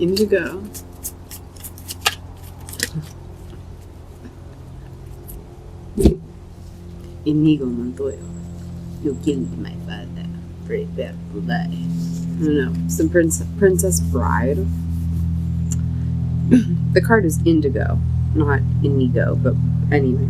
Indigo. Inigo Montoya. You killed my father. Prepare to die. I don't know. Some Princess Bride. The card is indigo, not inigo, but anyway.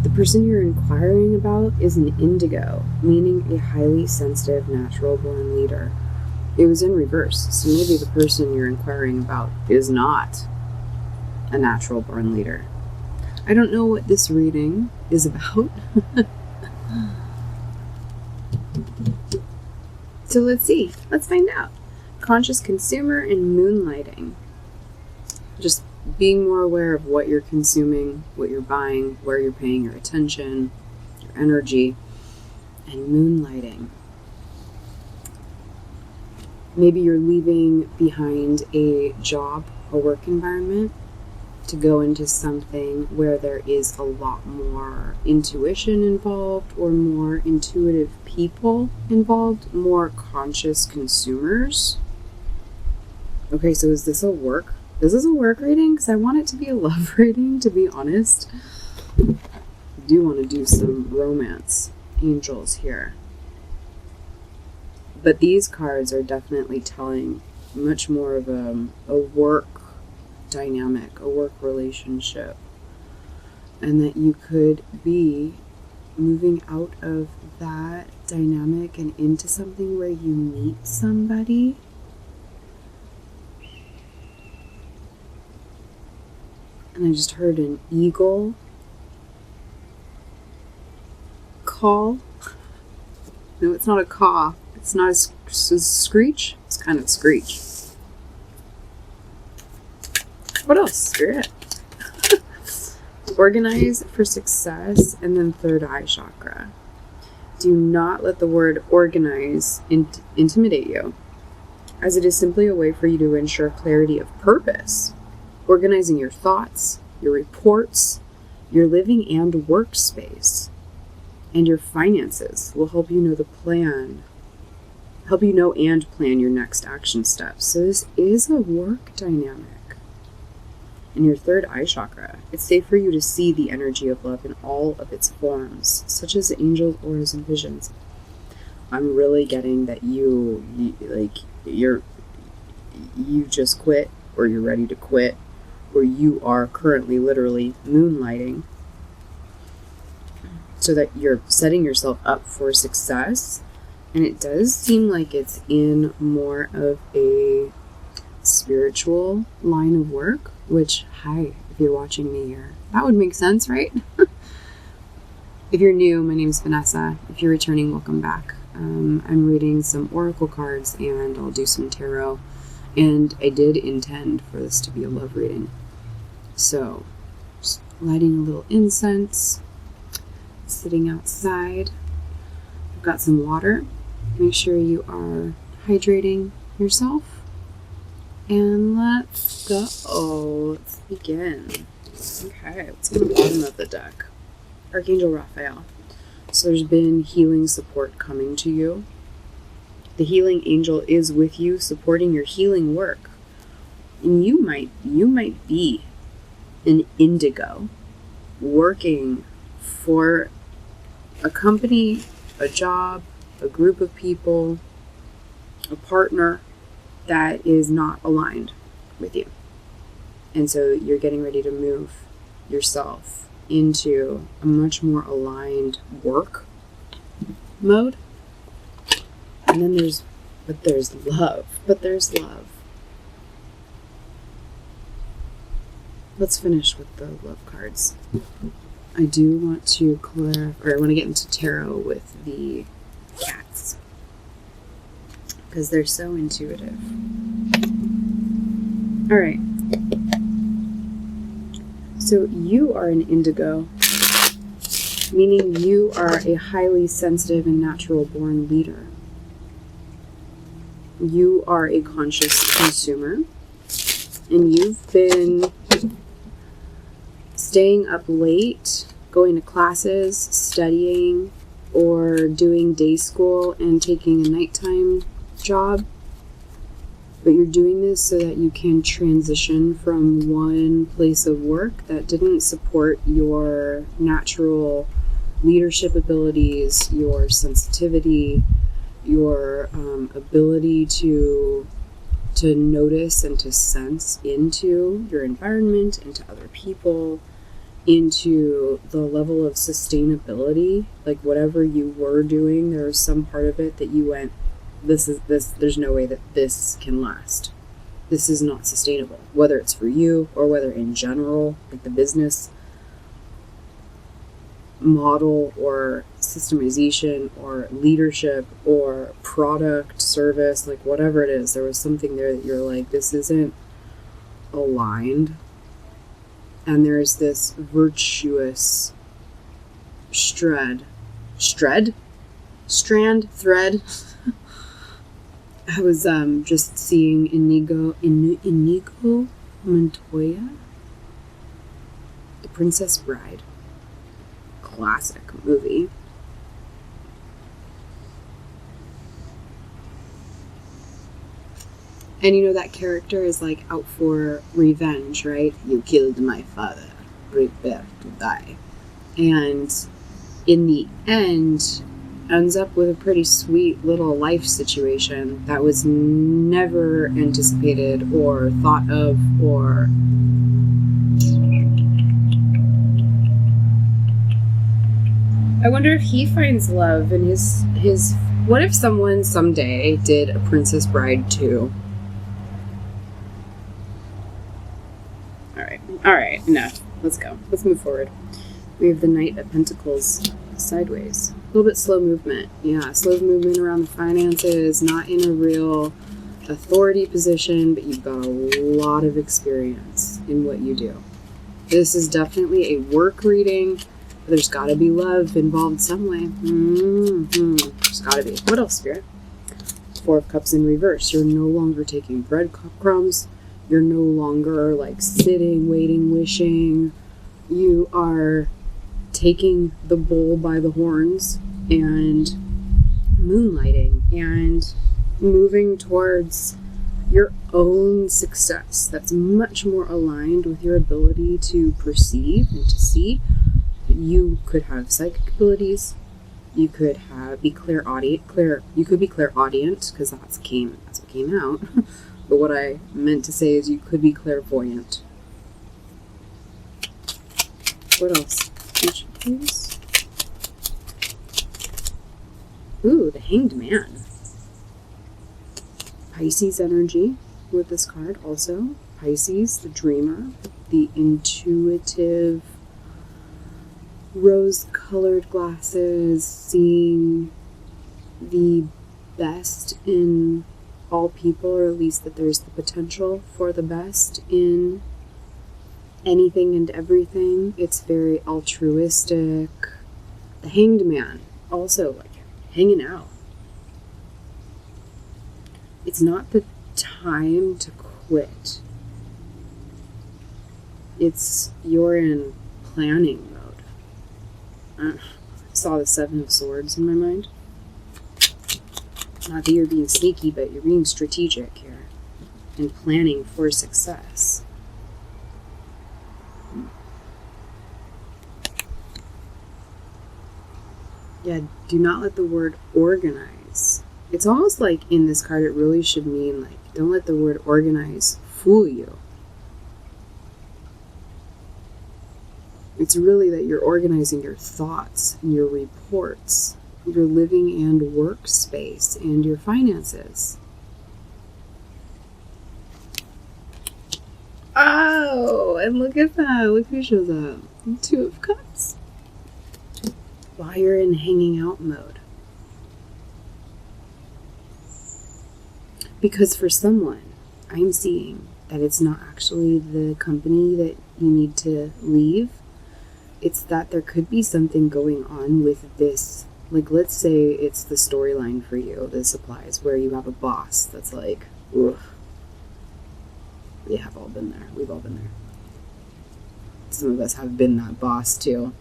The person you're inquiring about is an indigo, meaning a highly sensitive, natural-born leader. It was in reverse, so maybe the person you're inquiring about is not a natural-born leader. I don't know what this reading is about. So let's see. Let's find out. Conscious consumer and moonlighting. Just being more aware of what you're consuming, what you're buying, where you're paying your attention, your energy, and moonlighting. Maybe you're leaving behind a job, a work environment, to go into something where there is a lot more intuition involved, or more intuitive people involved, more conscious consumers. Okay, so is this a work? This is a work reading, because I want it to be a love reading, to be honest. I do want to do some romance angels here. But these cards are definitely telling much more of a work dynamic, a work relationship. And that you could be moving out of that dynamic and into something where you meet somebody. And I just heard an eagle call. No, it's not a caw. It's not a screech. It's kind of screech. What else, Spirit? Organize for success, and then third eye chakra. Do not let the word organize intimidate you, as it is simply a way for you to ensure clarity of purpose. Organizing your thoughts, your reports, your living and workspace, and your finances will help you know the plan, help you know and plan your next action steps. So this is a work dynamic. In your third eye chakra, it's safe for you to see the energy of love in all of its forms, such as angels, auras, and visions. I'm really getting that you just quit, or you're ready to quit, or you are currently literally moonlighting, so that you're setting yourself up for success. And it does seem like it's in more of a spiritual line of work, which, hi, if you're watching me here, that would make sense, right? If you're new, my name is Vanessa. If you're returning, welcome back. I'm reading some oracle cards, and I'll do some tarot, and I did intend for this to be a love reading. So, just lighting a little incense, sitting outside. I've got some water. Make sure you are hydrating yourself. And let's go. Let's begin. Okay, what's on the bottom of the deck? Archangel Raphael. So there's been healing support coming to you. The healing angel is with you, supporting your healing work. And you might be an indigo working for a company, a job, a group of people, a partner that is not aligned with you. And so you're getting ready to move yourself into a much more aligned work mode. And then there's love. Let's finish with the love cards. I do want to I want to get into tarot with the cats, because they're so intuitive. All right. So you are an indigo, meaning you are a highly sensitive and natural-born leader. You are a conscious consumer, and you've been staying up late, going to classes, studying, or doing day school and taking a nighttime job. But you're doing this so that you can transition from one place of work that didn't support your natural leadership abilities, your sensitivity, your ability to notice and to sense into your environment, into other people, into the level of sustainability. Like whatever you were doing, there was some part of it that you went, there's no way that this can last. This is not sustainable, whether it's for you or whether in general, like the business model or systemization or leadership or product, service, like whatever it is, there was something there that you're like, this isn't aligned. And there's this virtuous thread. I was just seeing Inigo Montoya, The Princess Bride. Classic movie. And you know that character is like out for revenge, right? You killed my father, prepare to die. And in the end, ends up with a pretty sweet little life situation that was never anticipated or thought of or... I wonder if he finds love in his... What if someone someday did a Princess Bride 2? Alright, enough. Let's go. Let's move forward. We have the Knight of Pentacles sideways. A little bit slow movement. Yeah, slow movement around the finances, not in a real authority position, but you've got a lot of experience in what you do. This is definitely a work reading. There's got to be love involved some way. There's got to be. What else, Spirit? Four of Cups in reverse. You're no longer taking breadcrumbs. You're no longer like sitting, waiting, wishing. You are taking the bull by the horns and moonlighting and moving towards your own success that's much more aligned with your ability to perceive and to see. You could have psychic abilities. You could be clairaudient, because that's what came out. But what I meant to say is you could be clairvoyant. What else? Please. Ooh, the Hanged Man. Pisces energy with this card also. Pisces, the dreamer, the intuitive, rose-colored glasses, seeing the best in all people, or at least that there's the potential for the best in anything and everything. It's very altruistic. The Hanged Man, also like hanging out. It's not the time to quit. You're in planning mode. I saw the Seven of Swords in my mind. Not that you're being sneaky, but you're being strategic here and planning for success. Yeah, do not let the word organize. It's almost like in this card it really should mean like, don't let the word organize fool you. It's really that you're organizing your thoughts and your reports, your living and workspace, and your finances. Oh, and look at that. Look who shows up. Two of Cups. While you're in hanging out mode. Because for someone, I'm seeing that it's not actually the company that you need to leave. It's that there could be something going on with this. Like, let's say it's the storyline for you, this applies, where you have a boss that's like, ugh. We have all been there. We've all been there. Some of us have been that boss too.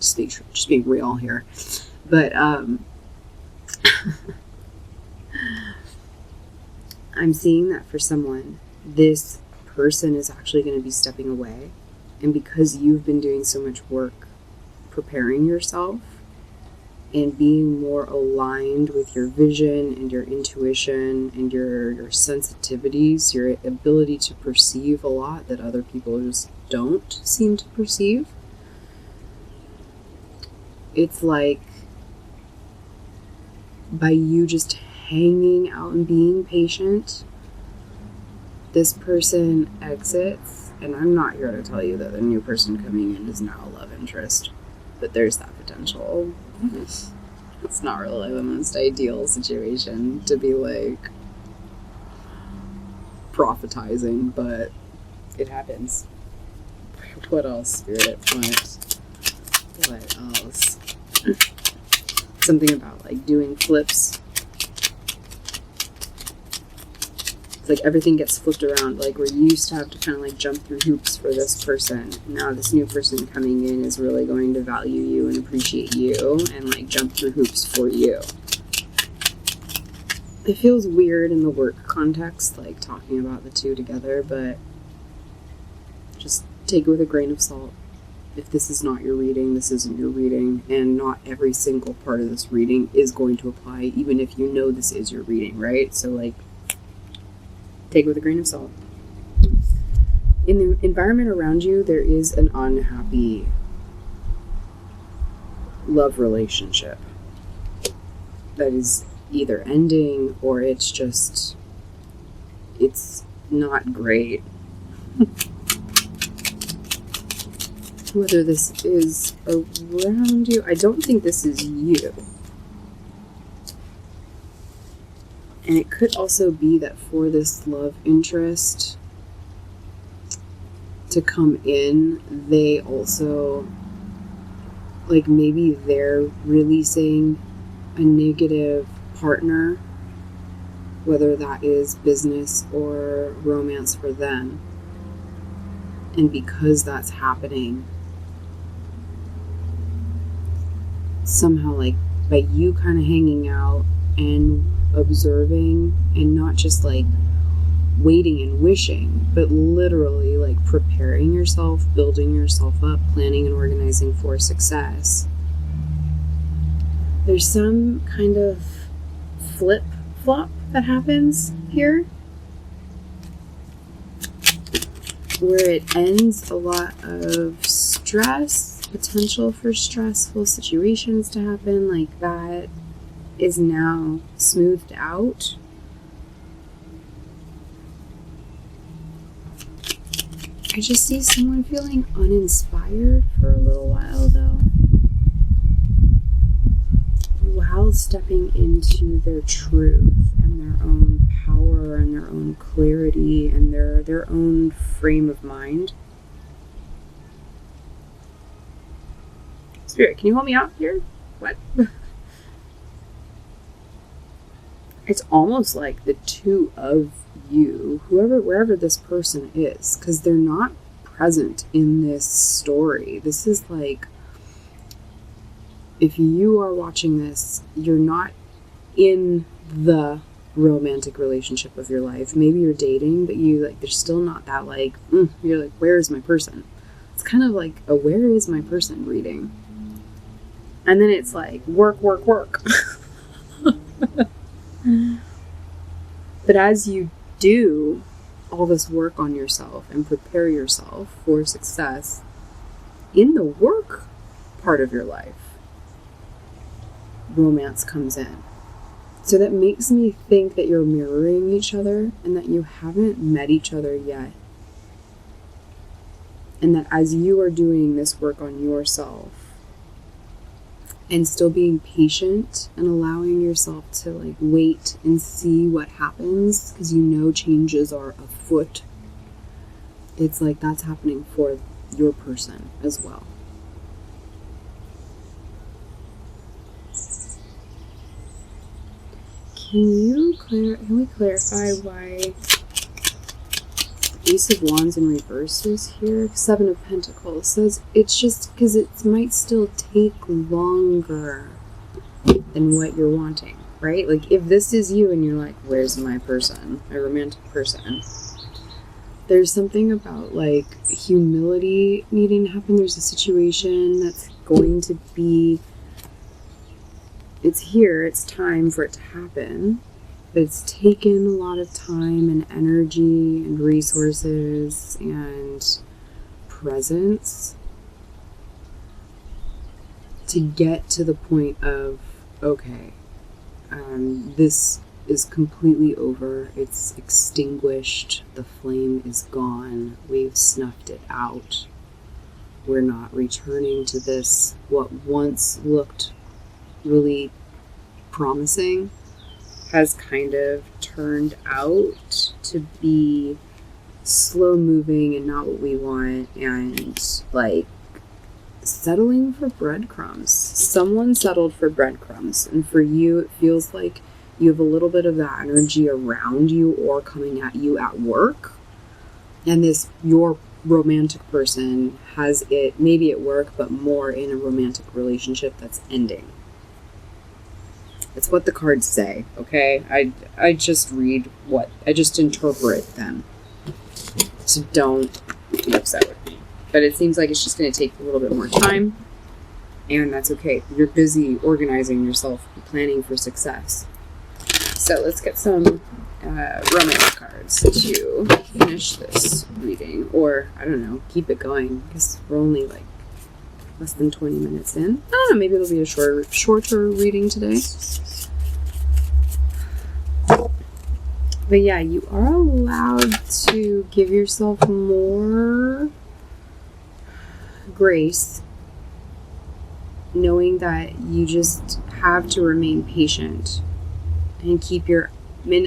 Just being real here. But I'm seeing that for someone, this person is actually going to be stepping away. And because you've been doing so much work preparing yourself and being more aligned with your vision and your intuition and your sensitivities, your ability to perceive a lot that other people just don't seem to perceive, it's like by you just hanging out and being patient, this person exits, and I'm not here to tell you that the new person coming in is now a love interest, but there's that potential. It's not really the most ideal situation to be like prophetizing, but it happens. What else, Spirit? What else? Something about like doing flips. It's like everything gets flipped around. Like where you used to have to kind of like jump through hoops for this person. Now this new person coming in is really going to value you and appreciate you and like jump through hoops for you. It feels weird in the work context, like talking about the two together, but just take it with a grain of salt. If this is not your reading, this isn't your reading, and not every single part of this reading is going to apply, even if you know this is your reading, right? So, like, take it with a grain of salt. In the environment around you, there is an unhappy love relationship that is either ending or it's just, it's not great. Whether this is around you, I don't think this is you. And it could also be that for this love interest to come in, they also, like maybe they're releasing a negative partner, whether that is business or romance for them. And because that's happening, somehow, like, by you kind of hanging out and observing and not just like waiting and wishing, but literally like preparing yourself, building yourself up, planning and organizing for success, there's some kind of flip-flop that happens here where it ends a lot of stress, potential for stressful situations to happen, like that is now smoothed out. I just see someone feeling uninspired for a little while though, while stepping into their truth and their own power and their own clarity and their own frame of mind. Spirit, can you help me out here? What? It's almost like the two of you, wherever this person is, because they're not present in this story. This is like, if you are watching this, you're not in the romantic relationship of your life. Maybe you're dating, but you like, there's still not that like, you're like, where is my person? It's kind of like a where is my person reading. And then it's like, work. But as you do all this work on yourself and prepare yourself for success in the work part of your life, romance comes in. So that makes me think that you're mirroring each other and that you haven't met each other yet. And that as you are doing this work on yourself and still being patient and allowing yourself to like wait and see what happens, because you know changes are afoot, it's like that's happening for your person as well. Can we clarify why Ace of Wands in reverse is here? Seven of Pentacles says it's just because it might still take longer than what you're wanting. right? Like, if this is you and you're like, where's my person, my romantic person? There's something about, like, humility needing to happen. There's a situation that's going to be, it's here, it's time for it to happen. But it's taken a lot of time and energy and resources and presence to get to the point of, okay, this is completely over. It's extinguished. The flame is gone. We've snuffed it out. We're not returning to this. What once looked really promising has kind of turned out to be slow moving and not what we want, and like settling for breadcrumbs. Someone settled for breadcrumbs, and for you it feels like you have a little bit of that energy around you or coming at you at work, and this your romantic person has it maybe at work, but more in a romantic relationship that's ending. It's what the cards say, okay? I just read I just interpret them. So don't be upset with me. But it seems like it's just going to take a little bit more time, and that's okay. You're busy organizing yourself, planning for success. So let's get some romance cards to finish this reading, or, I don't know, keep it going, because we're only like less than 20 minutes in. I don't know, maybe it'll be a shorter reading today. But yeah, you are allowed to give yourself more grace, knowing that you just have to remain patient and keep your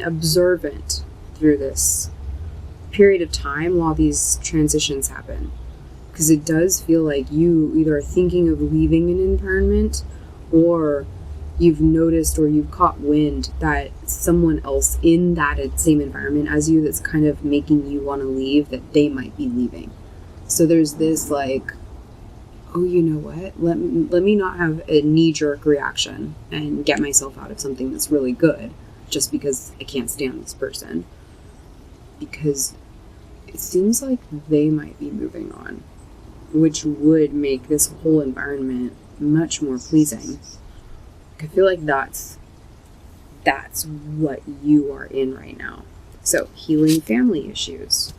observant through this period of time while these transitions happen. Because it does feel like you either are thinking of leaving an environment, or you've noticed or you've caught wind that someone else in that same environment as you that's kind of making you want to leave, that they might be leaving. So there's this like, oh, you know what? Let me not have a knee-jerk reaction and get myself out of something that's really good just because I can't stand this person. Because it seems like they might be moving on, which would make this whole environment much more pleasing. I feel like that's what you are in right now. So, healing family issues.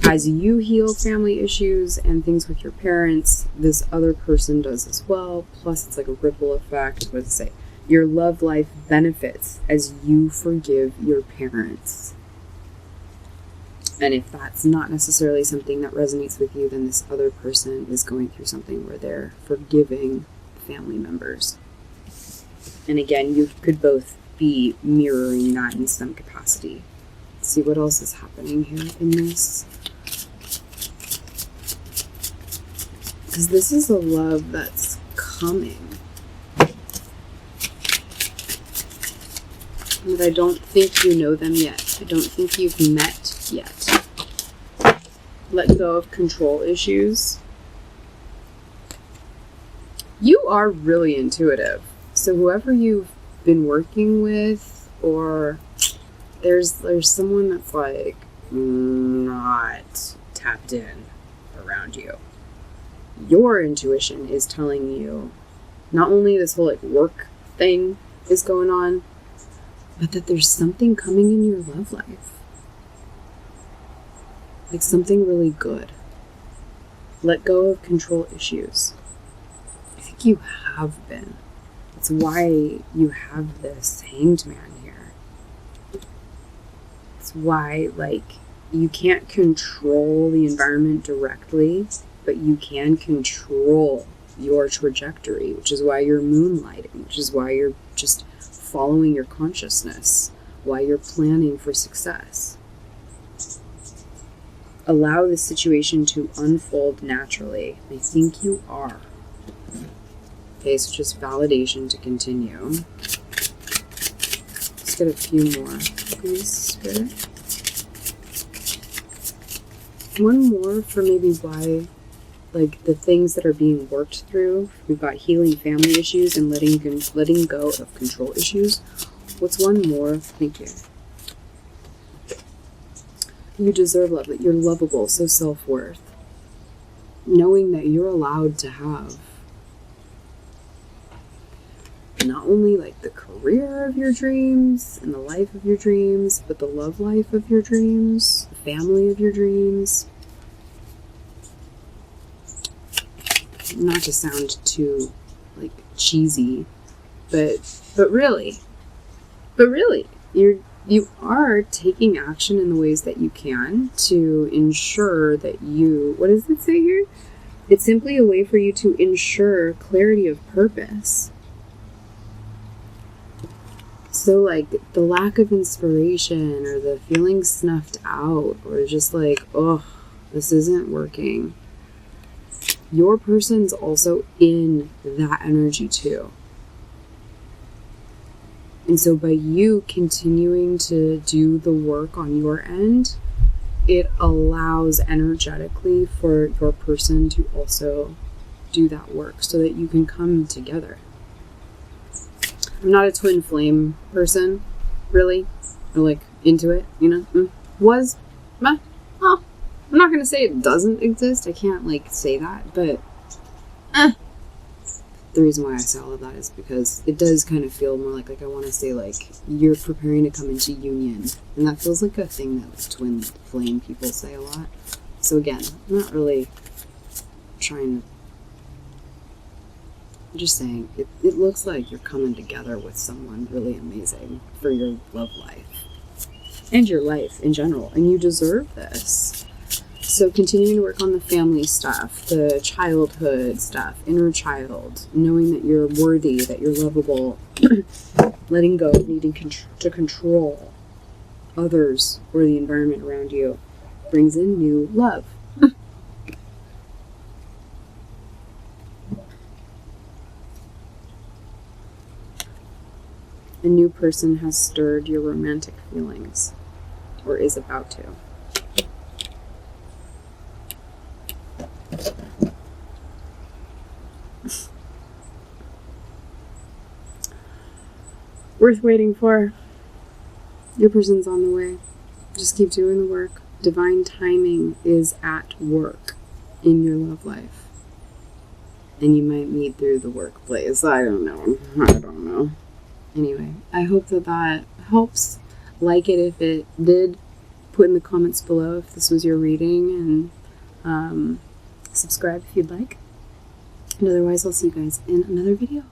As you heal family issues and things with your parents, this other person does as well. Plus, it's like a ripple effect. What does it say? Your love life benefits as you forgive your parents. And if that's not necessarily something that resonates with you, then this other person is going through something where they're forgiving family members. And again, you could both be mirroring that in some capacity. Let's see what else is happening here in this. Because this is a love that's coming. But I don't think you know them yet. I don't think you've met yet. Let go of control issues. You are really intuitive. So whoever you've been working with, or there's someone that's like not tapped in around you. Your intuition is telling you not only this whole like work thing is going on, but that there's something coming in your love life. Like something really good. Let go of control issues. I think you have been. It's why you have this hanged man here. It's why, like, you can't control the environment directly, but you can control your trajectory, which is why you're moonlighting, which is why you're just following your consciousness, why you're planning for success. Allow the situation to unfold naturally. I think you are. Okay, so just validation to continue. Let's get a few more, please, Spirit. One more for maybe why like the things that are being worked through. We've got healing family issues and letting go of control issues. What's one more? Thank you. You deserve love, that you're lovable, so self-worth. Knowing that you're allowed to have not only like the career of your dreams and the life of your dreams, but the love life of your dreams, the family of your dreams. Not to sound too like cheesy, but really, you are taking action in the ways that you can to ensure that you, what does it say here? It's simply a way for you to ensure clarity of purpose. So like the lack of inspiration or the feeling snuffed out or just like, oh, this isn't working. Your person's also in that energy too. And so by you continuing to do the work on your end, it allows energetically for your person to also do that work so that you can come together. I'm not a twin flame person, really. Or like into it, you know? I'm not going to say it doesn't exist. I can't like say that, but the reason why I say all of that is because it does kind of feel more like I want to say like you're preparing to come into union, and that feels like a thing that like twin flame people say a lot. So again, I'm not really trying to, I'm just saying it looks like you're coming together with someone really amazing for your love life and your life in general, and you deserve this. So continuing to work on the family stuff, the childhood stuff, inner child, knowing that you're worthy, that you're lovable, letting go of needing to control others or the environment around you brings in new love. A new person has stirred your romantic feelings or is about to. Worth waiting for. Your person's on the way. Just keep doing the work. Divine timing is at work in your love life. And you might meet through the workplace. I don't know. Anyway, I hope that helps. Like it if it did. Put in the comments below if this was your reading. And subscribe if you'd like. And otherwise, I'll see you guys in another video.